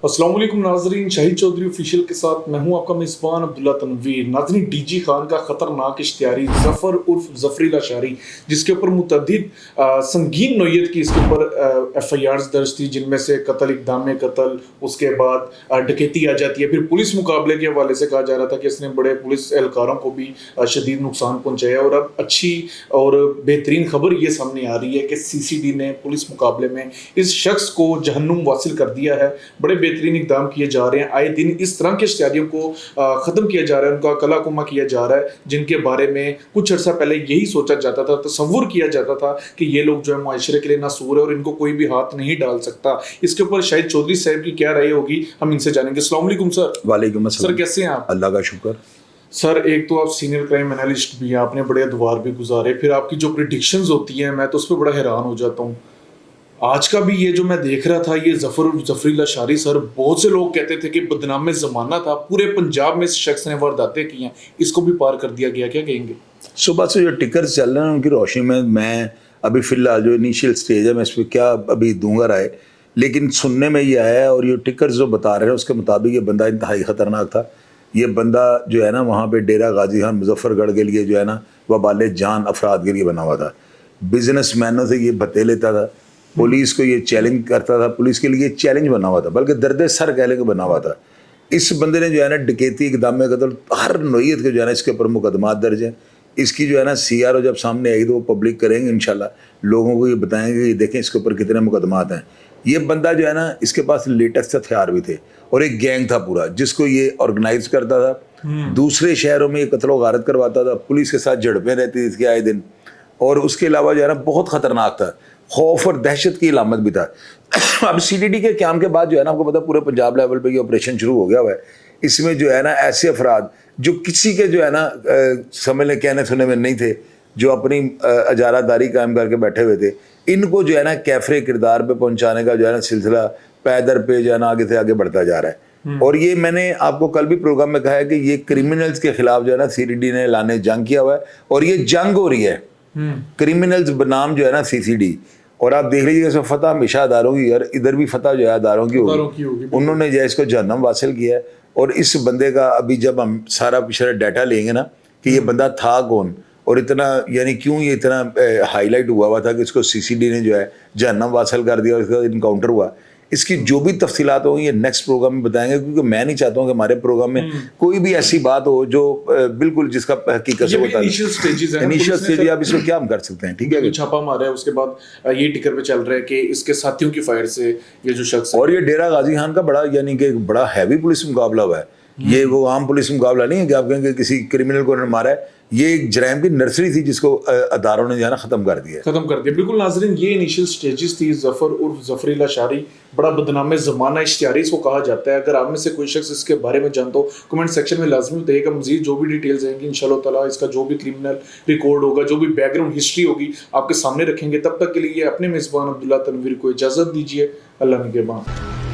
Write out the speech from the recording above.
अस्सलाम वालेकुम नाजरीन, शाहिद चौधरी ऑफिशियल के साथ मैं हूं आपका मेज़बान अब्दुल्ला तनवीर। नाजरीन, डीजी खान का खतरनाक इश्तिहारी जफ़र उर्फ ज़फ़री लाशारी, जिसके ऊपर मुतअद्दिद संगीन नौयत की इसके ऊपर FIRs दर्ज थी, जिनमें से कत्ल, इक़दाम कत्ल, उसके बाद डकैती आ जाती है। फिर पुलिस मुकाबले के हवाले से कहा जा रहा था कि इसने बड़े पुलिस एहलकारों को भी शदीद नुकसान पहुँचाया। और अब अच्छी और बेहतरीन खबर ये सामने आ रही है कि CCD ने पुलिस मुकाबले में इस शख्स को जहन्नुम वासिल कर दिया है। बड़े बेहतरीन इकदाम किए जा रहे हैं। आए दिन इस तरह के इश्तिहारियों को ख़त्म किया जा रहा है, उनका कलाकुमा किया जा रहा है, जिनके बारे में कुछ अर्सा पहले यही सोचा जाता था, तसव्वुर किया जाता था कि ये लोग जो है मुआशरे के लिए नासूर है और इनको कोई भी हाथ नहीं डाल सकता। इसके ऊपर शाहिद चौधरी साहब की क्या राय होगी, हम इनसे जानेंगे। अस्सलाम वालेकुम सर। वालेकुम अस्सलाम। सर कैसे हैं आप? अल्लाह का शुक्र। सर, एक तो आप सीनियर क्राइम एनालिस्ट भी हैं, आपने बड़े अदवार भी गुजारे, फिर आपकी जो प्रिडिक्शंस होती हैं मैं तो उस पर बड़ा हैरान हो जाता हूँ। आज का भी ये जो मैं देख रहा था, ये ज़फ़री लाशारी सर, बहुत से लोग कहते थे कि बदनाम ज़माना था, पूरे पंजाब में इस शख्स ने वारदातें की हैं, इसको भी पार कर दिया गया, क्या कहेंगे? सुबह से जो टिकर्स चल रहे हैं उनकी रोशनी में मैं अभी फ़िलहाल जो इनिशियल स्टेज है मैं इस पर क्या अभी दूंगा राय, लेकिन सुनने में ये आया है और ये टिकर्स जो बता रहे हैं उसके मुताबिक ये बंदा इंतहाई ख़तरनाक था। ये बंदा जो है ना वहाँ पे डेरा गाजी खान मुजफ्फरगढ़ के लिए जो है ना वबाल जान अफराद के लिए बना हुआ था। बिजनेस मैनों से ये भत्ते लेता था, पुलिस को ये चैलेंज करता था, पुलिस के लिए चैलेंज बना हुआ था, बल्कि दर्द सर कह लेके बना हुआ था। इस बंदे ने जो है ना डकैती, इक़दाम कत्ल, हर नौयत के जो है ना इसके ऊपर मुकदमात दर्ज हैं। इसकी जो है ना CRO जब सामने आएगी तो वो पब्लिक करेंगे इंशाल्लाह, लोगों को ये बताएंगे कि देखें इसके ऊपर कितने मुकदमात हैं। ये बंदा जो है ना इसके पास लेटेस्ट हथियार भी थे और एक गैंग था पूरा जिसको ये ऑर्गेनाइज करता था, दूसरे शहरों में ये कत्लो गारत करवाता था, पुलिस के साथ झड़पें रहती थी इसके आए दिन, और उसके अलावा जो है ना बहुत ख़तरनाक था, खौफ और दहशत की इलामत भी था। अब CDD के क़याम के बाद जो है ना आपको पता पूरे पंजाब लेवल पे ये ऑपरेशन शुरू हो गया हुआ है। इसमें जो है ना ऐसे अफराद जो किसी के जो है ना समझ लें कहने सुनने में नहीं थे, जो अपनी अजारादारी कायम करके बैठे हुए थे, इनको जो है ना कैफरे किरदार पे पहुंचाने का जो है ना सिलसिला पैदर पे जो है ना आगे से आगे बढ़ता जा रहा है। और ये मैंने आपको कल भी प्रोग्राम में कहा है कि ये क्रिमिनल्स के खिलाफ जो है ना CDD ने लाने जंग किया हुआ है और ये जंग हो रही है। क्रिमिनल्स बनाम जो है ना CCD, और आप देख लीजिए इसमें फतह हमेशा अदारों की, यार इधर भी फतह जो है अदारों की होगी। उन्होंने जो है इसको जहन्नम वासिल किया है। और इस बंदे का अभी जब हम सारा पिछड़ा डाटा लेंगे ना कि ये बंदा था कौन और इतना यानी क्यों ये इतना हाईलाइट हुआ था कि इसको CCD ने जो है जहन्नम वासिल कर दिया और इसका इनकाउंटर हुआ, इसकी जो भी तफसीलात होंगी ये नेक्स्ट प्रोग्राम में बताएंगे, क्योंकि मैं नहीं चाहता हूँ कि हमारे प्रोग्राम में कोई भी ऐसी बात हो जो बिल्कुल जिसका हकीकत से होता है। इनिशियल स्टेज आप इसमें क्या हम कर सकते हैं, ठीक है? छापा मारा है, उसके बाद ये टिकर पे चल रहा है कि इसके साथियों की फायर से ये जो शख्स, और ये डेरा गाजी खान का बड़ा यानी कि बड़ा हैवी पुलिस मुकाबला हुआ है। ये वो आम पुलिस मुकाबला नहीं है कि आप कहेंगे किसी क्रिमिनल को मारा है, ये एक जराइम की नर्सरी थी जिसको अदारों ने जाना ख़त्म कर दिया। बिल्कुल नाजरीन, ये इनिशियल स्टेजेस थी। ज़फ़र उर्फ ज़फ़री लाशारी, बड़ा बदनाम ज़माना इश्तिहारी इसको कहा जाता है। अगर आप में से कोई शख्स इसके बारे में जानता हो कमेंट सेक्शन में लाजमी बताइएगा। मज़ीद जो भी डिटेल्स आएंगी इंशाल्लाह ताला, इसका जो भी क्रिमिनल रिकॉर्ड होगा, जो भी बैकग्राउंड हिस्ट्री होगी, आपके सामने रखेंगे। तब तक के लिए अपने मेज़बान अब्दुल्ला तनवीर को इजाज़त दीजिए। अल्लाह निगहबान।